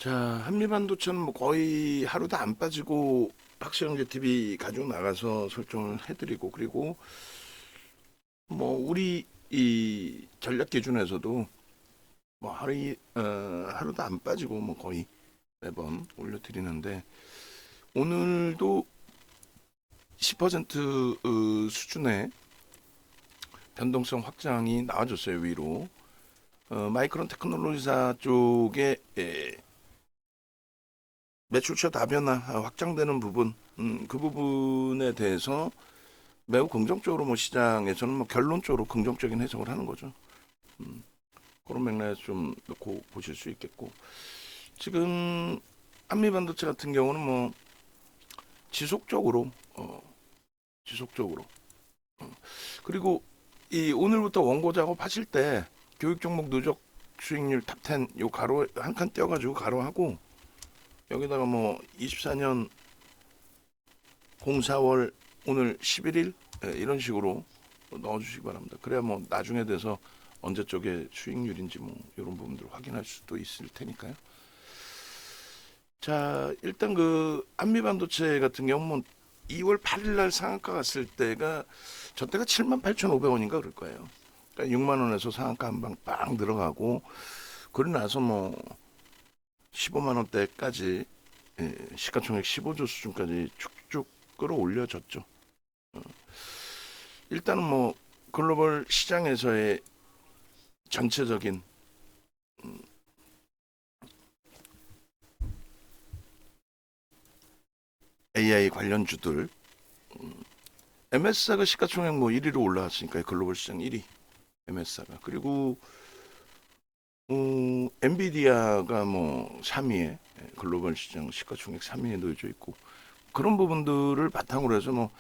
자, 한미반도체는 뭐 거의 하루도 안 빠지고 박시영제 TV 가지고 나가서 설정을 해드리고, 그리고 뭐 우리 이 전략 기준에서도 뭐 하루도 안 빠지고 뭐 거의 매번 올려드리는데, 오늘도 10% 수준의 변동성 확장이 나와줬어요. 위로 마이크론 테크놀로지사 쪽에 매출처 다변화 확장되는 부분, 그 부분에 대해서 매우 긍정적으로 뭐 시장에서는 뭐 결론적으로 긍정적인 해석을 하는 거죠. 그런 맥락에서 좀 놓고 보실 수 있겠고, 지금 한미반도체 같은 경우는 뭐 지속적으로 지속적으로 그리고 이 오늘부터 원고 작업하실 때 교육 종목 누적 수익률 탑10 요 가로 한 칸 떼어가지고 가로하고, 여기다가 뭐 24년 04월 오늘 11일 이런 식으로 넣어주시기 바랍니다. 그래야 뭐 나중에 돼서 언제 쪽에 수익률인지 뭐 이런 부분들 확인할 수도 있을 테니까요. 자, 일단 그 한미반도체 같은 경우 뭐 2월 8일 날 상한가 갔을 때가 저 때가 78,500원인가 그럴 거예요. 그러니까 6만 원에서 상한가 한 방 빵 들어가고, 그러고 나서 뭐 15만 원대까지 시가총액 15조 수준까지 쭉쭉 끌어올려졌죠. 일단은 뭐 글로벌 시장에서의 전체적인 AI 관련주들, MS사가 시가총액 뭐 1위로 올라왔으니까 글로벌 시장 1위 MS사가, 그리고 엔비디아가 뭐 3위에 글로벌 시장 시가총액 3위에 놓여져 있고, 그런 부분들을 바탕으로 해서 뭐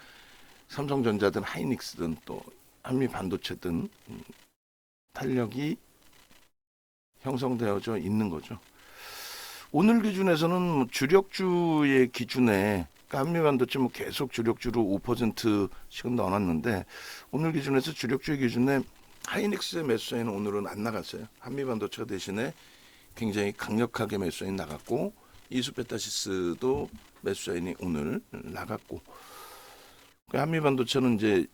삼성전자든 하이닉스든 또 한미 반도체든 탄력이 형성되어져 있는 거죠. 오늘 기준에서는 뭐 주력주의 기준에, 그러니까 한미 반도체 뭐 계속 주력주로 5%씩은 넣어놨는데, 오늘 기준에서 주력주의 기준에 하이닉스의 매수사인은 오늘은 안 나갔어요. 한미 반도체가 대신에 굉장히 강력하게 매수사인 나갔고, 이수페타시스도 매수사인이 오늘 나갔고, 한미 반도체는 이제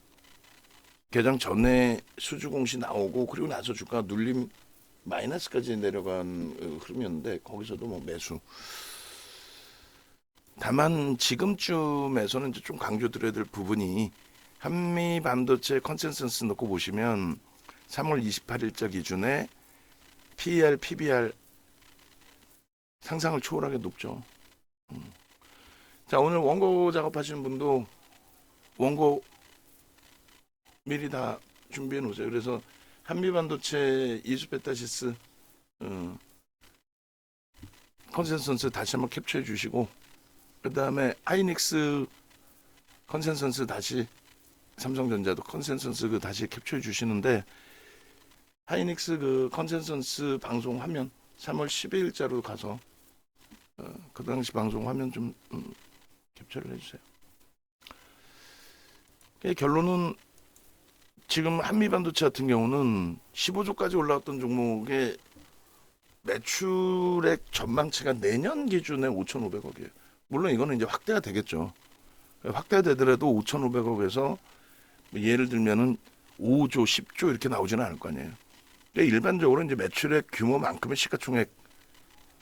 개장 전에 수주 공시 나오고, 그리고 나서 주가 눌림 마이너스까지 내려간 흐름이었는데, 거기서도 뭐 매수. 다만 지금쯤에서는 이제 좀 강조드려야 될 부분이, 한미 반도체 컨센서스 놓고 보시면 3월 28일자 기준에 PER, PBR 상상을 초월하게 높죠. 자, 오늘 원고 작업하시는 분도 원고 미리 다 준비해 놓으세요. 그래서 한미반도체 이수페타시스 컨센서스 다시 한번 캡처해 주시고, 그 다음에 하이닉스 컨센서스 다시, 삼성전자도 컨센서스 그 다시 캡처해 주시는데, 하이닉스 그 컨센서스 방송 화면 3월 12일자로 가서 그 당시 방송 화면 좀 캡처를 해주세요. 결론은 지금 한미반도체 같은 경우는 15조까지 올라왔던 종목의 매출액 전망치가 내년 기준에 5,500억이에요. 물론 이거는 이제 확대가 되겠죠. 확대가 되더라도 5,500억에서 예를 들면은 5조, 10조 이렇게 나오지는 않을 거 아니에요. 그러니까 일반적으로 이제 매출액 규모만큼의 시가총액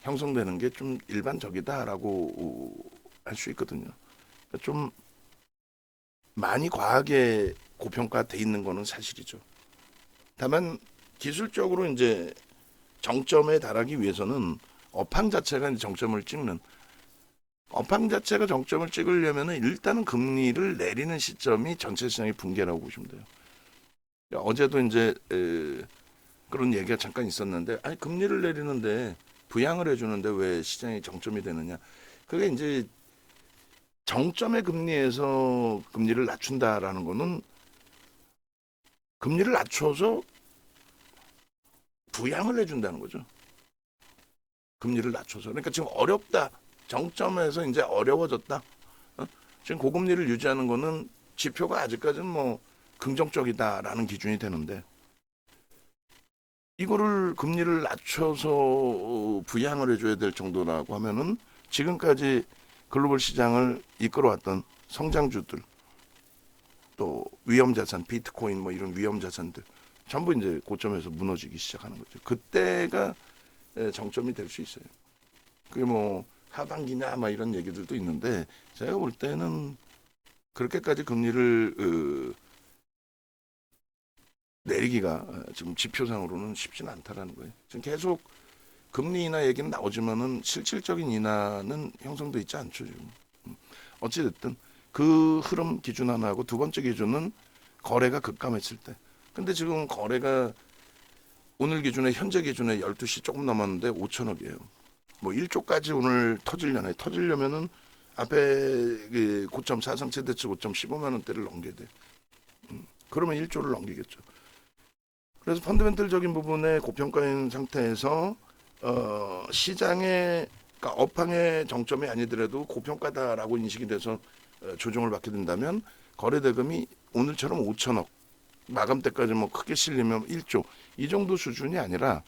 형성되는 게 좀 일반적이다라고 할 수 있거든요. 그러니까 좀 많이 과하게 고평가돼 있는 거는 사실이죠. 다만 기술적으로 이제 정점에 달하기 위해서는 업황 자체가 이제 정점을 찍는, 업황 자체가 정점을 찍으려면은 일단은 금리를 내리는 시점이 전체 시장의 붕괴라고 보시면 돼요. 어제도 이제 그런 얘기가 잠깐 있었는데, 아니 금리를 내리는데 부양을 해주는데 왜 시장이 정점이 되느냐? 그게 이제 정점의 금리에서 금리를 낮춘다라는 거는 금리를 낮춰서 부양을 해준다는 거죠. 금리를 낮춰서. 그러니까 지금 어렵다. 정점에서 이제 어려워졌다. 지금 고금리를 유지하는 거는 지표가 아직까지는 뭐 긍정적이다라는 기준이 되는데, 이거를 금리를 낮춰서 부양을 해줘야 될 정도라고 하면은 지금까지 글로벌 시장을 이끌어왔던 성장주들 또 위험자산 비트코인 뭐 이런 위험자산들 전부 이제 고점에서 무너지기 시작하는 거죠. 그때가 정점이 될 수 있어요. 그게 뭐 하반기냐 막 이런 얘기들도 있는데 제가 볼 때는 그렇게까지 금리를 내리기가 지금 지표상으로는 쉽지는 않다라는 거예요. 지금 계속 금리 인하 얘기는 나오지만은 실질적인 인하는 형성돼 있지 않죠 지금. 어찌됐든 그 흐름 기준 하나하고 두 번째 기준은 거래가 급감했을 때. 근데 지금 거래가 오늘 기준에 현재 기준에 12시 조금 남았는데 5천억이에요. 뭐 1조까지 오늘 터지려면은 앞에 그 고점 사상 최대치 고점 15만 원대를 넘겨야 돼. 그러면 1조를 넘기겠죠. 그래서 펀더멘털적인 부분에 고평가인 상태에서 시장의 그러니까 업황의 정점이 아니더라도 고평가다라고 인식이 돼서 조정을 받게 된다면 거래 대금이 오늘처럼 5천억 마감 때까지 뭐 크게 실리면 1조 이 정도 수준이 아니라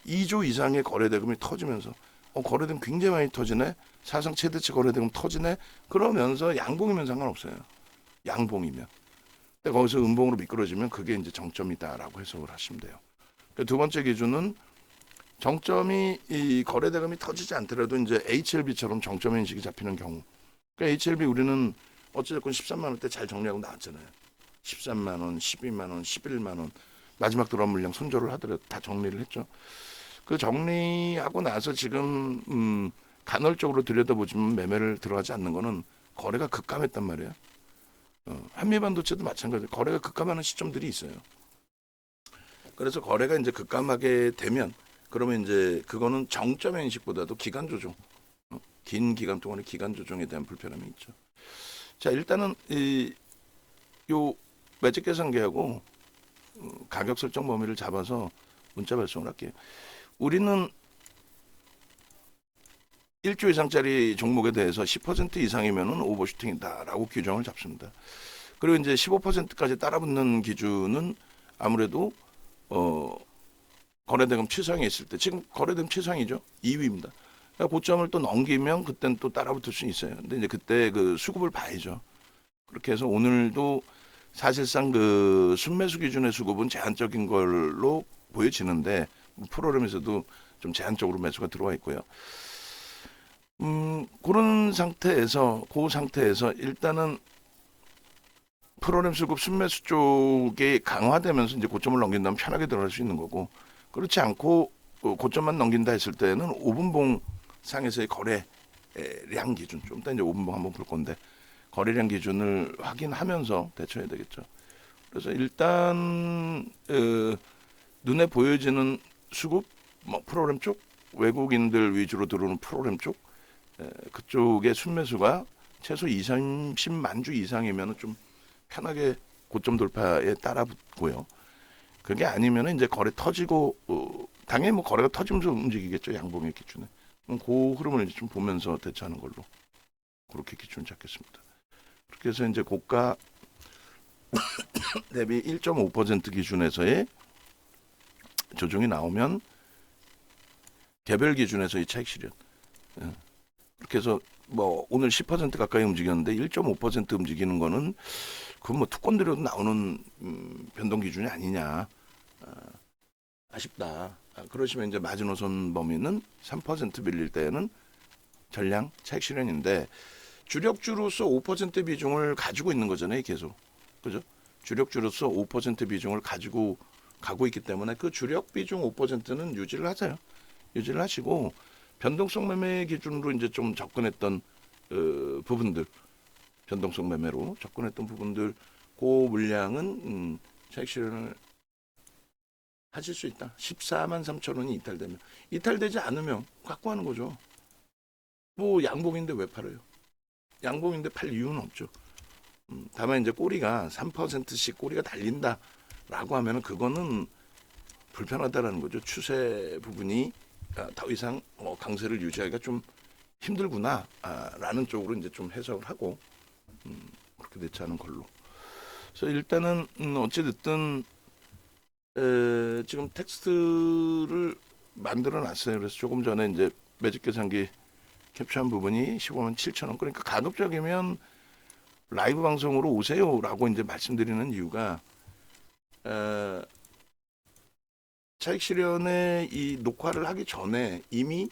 2조 이상의 거래 대금이 터지면서 거래 대금 굉장히 많이 터지네 사상 최대치 거래 대금 터지네 그러면서 양봉이면 상관없어요. 양봉이면. 근데 거기서 음봉으로 미끄러지면 그게 이제 정점이다라고 해석을 하시면 돼요. 두 번째 기준은 정점이 이 거래 대금이 터지지 않더라도 이제 HLB처럼 정점 인식이 잡히는 경우. 그러니까 HLB 우리는 어찌됐건 13만 원대 잘 정리하고 나왔잖아요. 13만 원, 12만 원, 11만 원 마지막 들어온 물량 손절을 하더라도 다 정리를 했죠. 그 정리하고 나서 지금 간헐적으로 들여다보지만 매매를 들어가지 않는 거는 거래가 급감했단 말이에요. 한미반도체도 마찬가지로 거래가 급감하는 시점들이 있어요. 그래서 거래가 이제 급감하게 되면 그러면 이제 그거는 정점의 인식보다도 기간 조정, 긴 기간 동안의 기간 조정에 대한 불편함이 있죠. 자 일단은 요 매직 계산기하고 가격 설정 범위를 잡아서 문자 발송을 할게요. 우리는 1조 이상짜리 종목에 대해서 10% 이상이면은 오버슈팅이다라고 규정을 잡습니다. 그리고 이제 15%까지 따라붙는 기준은 아무래도 거래대금 최상에 있을 때 지금 거래대금 최상이죠. 2위입니다. 그러니까 고점을 또 넘기면 그때는 또 따라붙을 수 있어요. 근데 이제 그때 그 수급을 봐야죠. 그렇게 해서 오늘도 사실상 그 순매수 기준의 수급은 제한적인 걸로 보여지는데 프로그램에서도 좀 제한적으로 매수가 들어와 있고요. 그런 상태에서 그 상태에서 일단은 프로그램 수급 순매수 쪽에 강화되면서 이제 고점을 넘긴다면 편하게 들어갈 수 있는 거고 그렇지 않고 고점만 넘긴다 했을 때는 5분봉 상에서의 거래량 기준 좀 이따 이제 5분봉 한번 볼 건데 거래량 기준을 확인하면서 대처해야 되겠죠. 그래서 일단 눈에 보여지는 수급 뭐 프로그램 쪽 외국인들 위주로 들어오는 프로그램 쪽 그쪽의 순매수가 최소 2, 30만 주 이상이면 좀 편하게 고점 돌파에 따라붙고요. 그게 아니면 이제 거래 터지고 당연히 뭐 거래가 터지면서 움직이겠죠. 양봉의 기준에. 그 흐름을 이제 좀 보면서 대처하는 걸로 그렇게 기준을 잡겠습니다. 그렇게 해서 이제 고가 대비 1.5% 기준에서의 조정이 나오면 개별 기준에서의 차익 실현. 그렇게 해서 뭐 오늘 10% 가까이 움직였는데 1.5% 움직이는 거는 그건 뭐 투권 들여도 나오는 변동 기준이 아니냐. 아쉽다. 그러시면 이제 마지노선 범위는 3% 밀릴 때는 전량 차익 실현인데 주력주로서 5% 비중을 가지고 있는 거잖아요, 계속. 그죠? 주력주로서 5% 비중을 가지고 가고 있기 때문에 그 주력 비중 5%는 유지를 하세요. 유지를 하시고 변동성 매매 기준으로 이제 좀 접근했던 부분들, 변동성 매매로 접근했던 부분들, 그 물량은 차익 실현을 하실 수 있다. 14만 3천 원이 이탈되면. 이탈되지 않으면 갖고 하는 거죠. 뭐 양봉인데 왜 팔아요? 양봉인데 팔 이유는 없죠. 다만 이제 꼬리가 3%씩 꼬리가 달린다라고 하면은 그거는 불편하다라는 거죠. 추세 부분이 더 이상 강세를 유지하기가 좀 힘들구나라는 쪽으로 이제 좀 해석을 하고 그렇게 대처하는 걸로. 그래서 일단은 어찌됐든 지금 텍스트를 만들어 놨어요. 그래서 조금 전에 이제 매직 계산기 캡처한 부분이 15만 7천 원. 그러니까 가급적이면 라이브 방송으로 오세요라고 이제 말씀드리는 이유가 에, 차익 실현의 이 녹화를 하기 전에 이미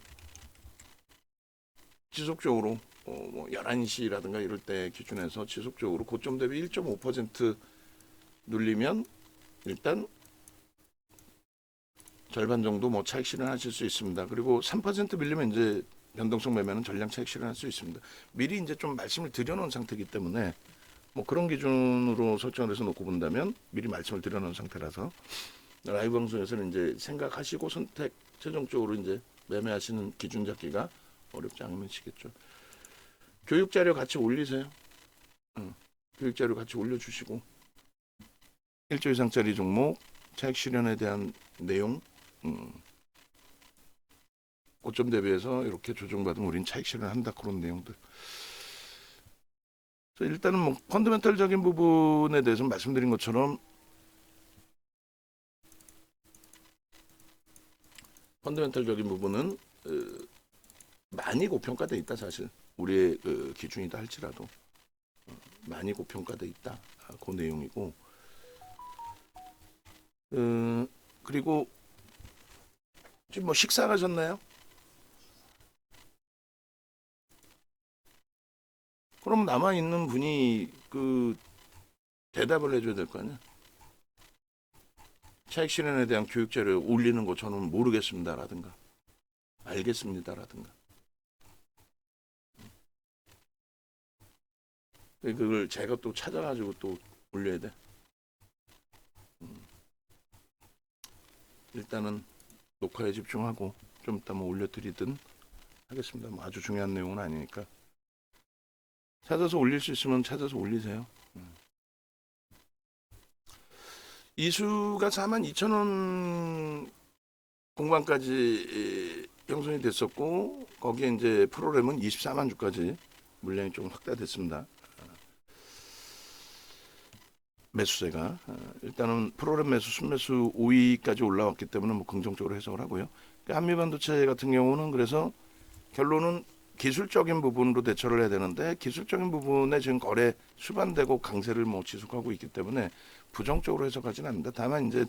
지속적으로 뭐 11시라든가 이럴 때 기준해서 지속적으로 고점 대비 1.5% 눌리면 일단 절반 정도 뭐 차익 실현하실 수 있습니다. 그리고 3% 밀리면 이제 변동성 매매는 전량 차익 실현할 수 있습니다. 미리 이제 좀 말씀을 드려놓은 상태이기 때문에 뭐 그런 기준으로 설정을 해서 놓고 본다면 미리 말씀을 드려놓은 상태라서 라이브 방송에서는 이제 생각하시고 선택 최종적으로 이제 매매하시는 기준 잡기가 어렵지 않으시겠죠. 교육 자료 같이 올리세요. 교육 자료 같이 올려주시고 1조 이상짜리 종목 차익 실현에 대한 내용 고점 대비해서 이렇게 조정받으면 우린 차익 실현한다 그런 내용들. 그래서 일단은 뭐 펀더멘털적인 부분에 대해서 말씀드린 것처럼 펀더멘털적인 부분은 많이 고평가돼 있다 사실 우리의 그 기준이다 할지라도 많이 고평가돼 있다 그 내용이고 그리고 지금 뭐 식사하셨나요? 그럼 남아 있는 분이 그 대답을 해줘야 될 거 아니야? 차익 실현에 대한 교육 자료 올리는 거 저는 모르겠습니다라든가 알겠습니다라든가 그걸 제가 또 찾아가지고 또 올려야 돼. 일단은 녹화에 집중하고 좀 이따 뭐 올려드리든 하겠습니다. 뭐 아주 중요한 내용은 아니니까 찾아서 올릴 수 있으면 찾아서 올리세요. 이수가 42,000원 공방까지 형성이 됐었고 거기에 이제 프로그램은 24만 주까지 물량이 좀 확대됐습니다. 매수세가 일단은 프로그램 매수 순매수 5위까지 올라왔기 때문에 뭐 긍정적으로 해석을 하고요. 한미반도체 같은 경우는 그래서 결론은 기술적인 부분으로 대처를 해야 되는데 기술적인 부분에 지금 거래 수반되고 강세를 뭐 지속하고 있기 때문에 부정적으로 해석하지는 않는다. 다만 이제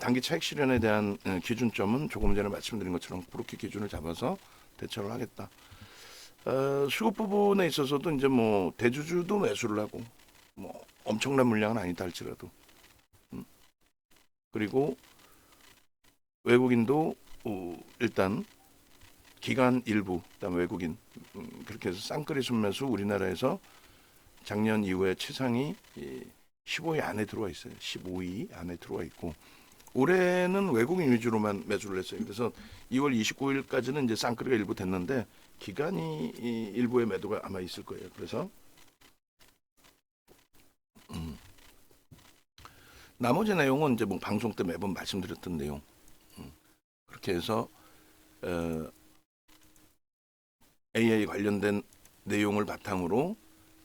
단기 차익 실현에 대한 기준점은 조금 전에 말씀드린 것처럼 그렇게 기준을 잡아서 대처를 하겠다. 수급 부분에 있어서도 이제 뭐 대주주도 매수를 하고 뭐 엄청난 물량은 아니다 할지라도 그리고 외국인도 일단 기관 일부 그다음 외국인 그렇게 해서 쌍끌이 순매수 우리나라에서 작년 이후에 최상이 15위 안에 들어와 있어요. 15위 안에 들어와 있고 올해는 외국인 위주로만 매수를 했어요. 그래서 2월 29일까지는 이제 쌍끌이가 일부 됐는데 기관이 일부의 매도가 아마 있을 거예요. 그래서 나머지 내용은 이제 뭐 방송 때 매번 말씀드렸던 내용 그렇게 해서 AI 관련된 내용을 바탕으로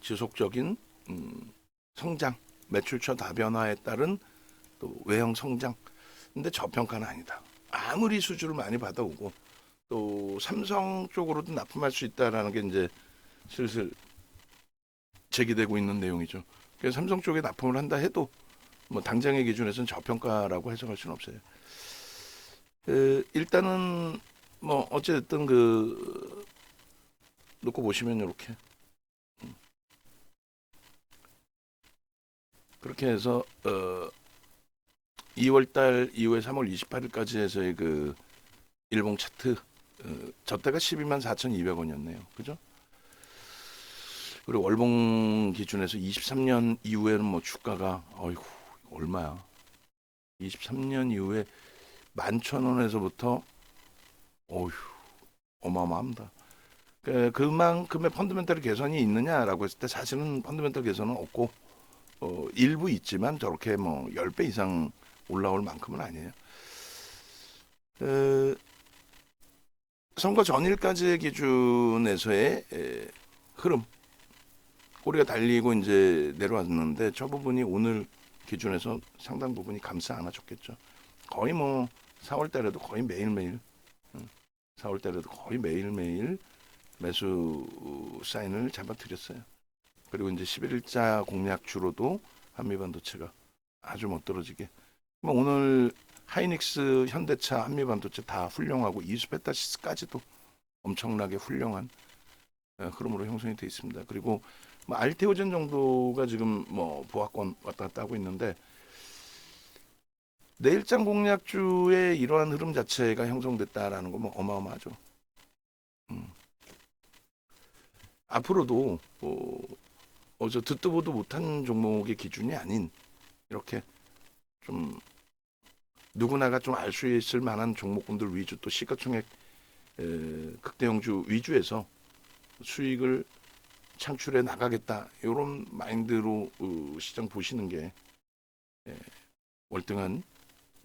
지속적인 성장, 매출처 다변화에 따른 또 외형 성장. 근데 저평가는 아니다. 아무리 수주를 많이 받아오고 또 삼성 쪽으로도 납품할 수 있다라는 게 이제 슬슬 제기되고 있는 내용이죠. 그래서 삼성 쪽에 납품을 한다 해도 뭐 당장의 기준에서는 저평가라고 해석할 수는 없어요. 일단은 뭐 어쨌든 그 놓고 보시면 이렇게 그렇게 해서 2월달 이후에 3월 28일까지 해서의 그 일봉 차트 저때가 12만 4,200원이었네요. 그죠? 그리고 월봉 기준에서 23년 이후에는 뭐 주가가 어이구 얼마야? 23년 이후에 11,000원에서부터 어휴 어마어마합니다. 그만큼의 펀더멘털 개선이 있느냐라고 했을 때 사실은 펀더멘털 개선은 없고 일부 있지만 저렇게 뭐 10배 이상 올라올 만큼은 아니에요. 선거 전일까지의 기준에서의 흐름 꼬리가 달리고 이제 내려왔는데 저 부분이 오늘 기준에서 상당 부분이 감싸 안아줬겠죠. 거의 뭐 4월 달에도 거의 매일매일 4월 달에도 거의 매일매일 매수 사인을 잡아드렸어요. 그리고 이제 11일자 공략주로도 한미반도체가 아주 멋들어지게 뭐 오늘 하이닉스, 현대차, 한미반도체 다 훌륭하고 이수페타시스까지도 엄청나게 훌륭한 흐름으로 형성이 되어 있습니다. 그리고 뭐 알테오젠 정도가 지금 뭐 보합권 왔다 갔다 하고 있는데 내일장 공략주의 이러한 흐름 자체가 형성됐다라는 건 뭐 어마어마하죠. 앞으로도 저 듣도 보도 못한 종목의 기준이 아닌 이렇게 좀 누구나가 좀 알 수 있을 만한 종목군들 위주 또 시가총액 극대형주 위주에서 수익을 창출해 나가겠다 이런 마인드로 시장 보시는 게 월등한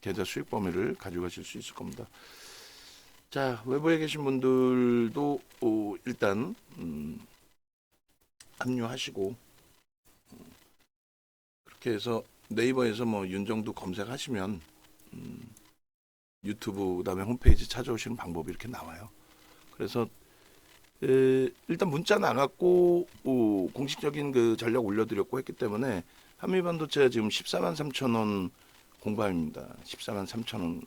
계좌 수익 범위를 가져가실 수 있을 겁니다. 자, 외부에 계신 분들도 일단 합류하시고 그렇게 해서 네이버에서 뭐 윤정두 검색하시면 유튜브 그다음에 홈페이지 찾아오시는 방법이 이렇게 나와요. 그래서 일단 문자 나갔고 공식적인 그 전략 올려드렸고 했기 때문에 한미반도체가 지금 14만 3천 원 공방입니다. 14만 3천 원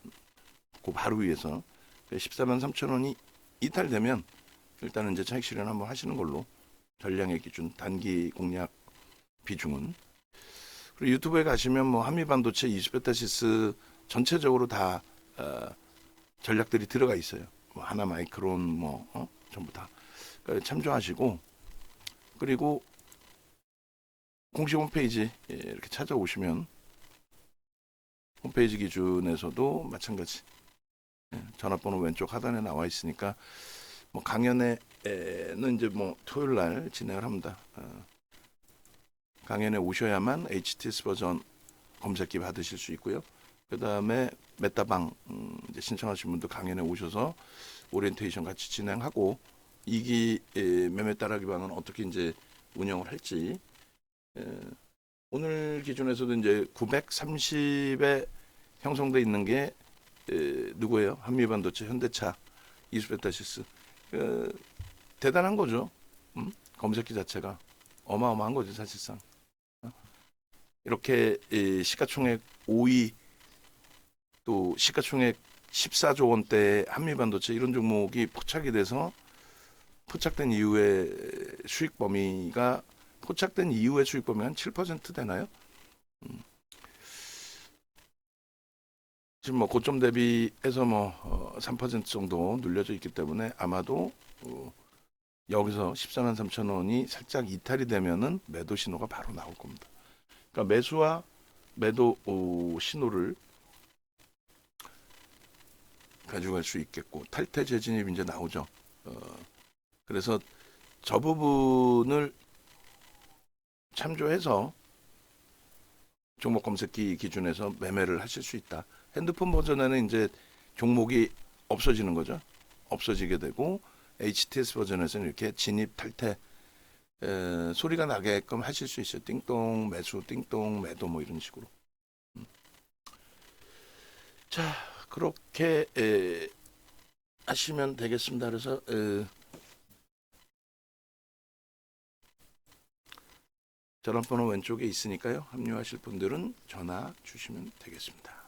그 바로 위에서 14만 3천 원이 이탈되면 일단은 이제 차익 실현 한번 하시는 걸로 전량의 기준 단기 공략 비중은 그리고 유튜브에 가시면 뭐 한미반도체 이수페타시스 전체적으로 다 전략들이 들어가 있어요. 뭐 하나 마이크론 뭐 전부 다 그러니까 참조하시고 그리고 공식 홈페이지 이렇게 찾아오시면 홈페이지 기준에서도 마찬가지 전화번호 왼쪽 하단에 나와 있으니까 뭐 강연회는 이제 뭐 토요일 날 진행을 합니다. 강연에 오셔야만 HTS 버전 검색기 받으실 수 있고요. 그 다음에 메타방 이제 신청하신 분도 강연에 오셔서 오리엔테이션 같이 진행하고 2기 매매 따라기 방은 어떻게 이제 운영을 할지 오늘 기준에서도 이제 930에 형성돼 있는 게 누구예요? 한미반도체, 현대차, 이수페타시스 대단한 거죠. 검색기 자체가 어마어마한 거죠 사실상. 이렇게 시가총액 5위 또 시가총액 14조 원대 한미반도체 이런 종목이 포착이 돼서 포착된 이후에 수익 범위가 포착된 이후의 수익 범위가 한 7% 되나요? 지금 뭐 고점 대비해서 뭐 3% 정도 눌려져 있기 때문에 아마도 여기서 14만 3천 원이 살짝 이탈이 되면은 매도 신호가 바로 나올 겁니다. 그러니까 매수와 매도 신호를 가져갈 수 있겠고 탈퇴 재진입 이제 나오죠. 그래서 저 부분을 참조해서 종목 검색기 기준에서 매매를 하실 수 있다. 핸드폰 버전에는 이제 종목이 없어지는 거죠. 없어지게 되고 HTS 버전에서는 이렇게 진입 탈퇴 소리가 나게끔 하실 수 있어요. 띵동 매수, 띵동 매도 뭐 이런 식으로. 자, 그렇게 하시면 되겠습니다. 그래서 전화번호 왼쪽에 있으니까요. 합류하실 분들은 전화 주시면 되겠습니다.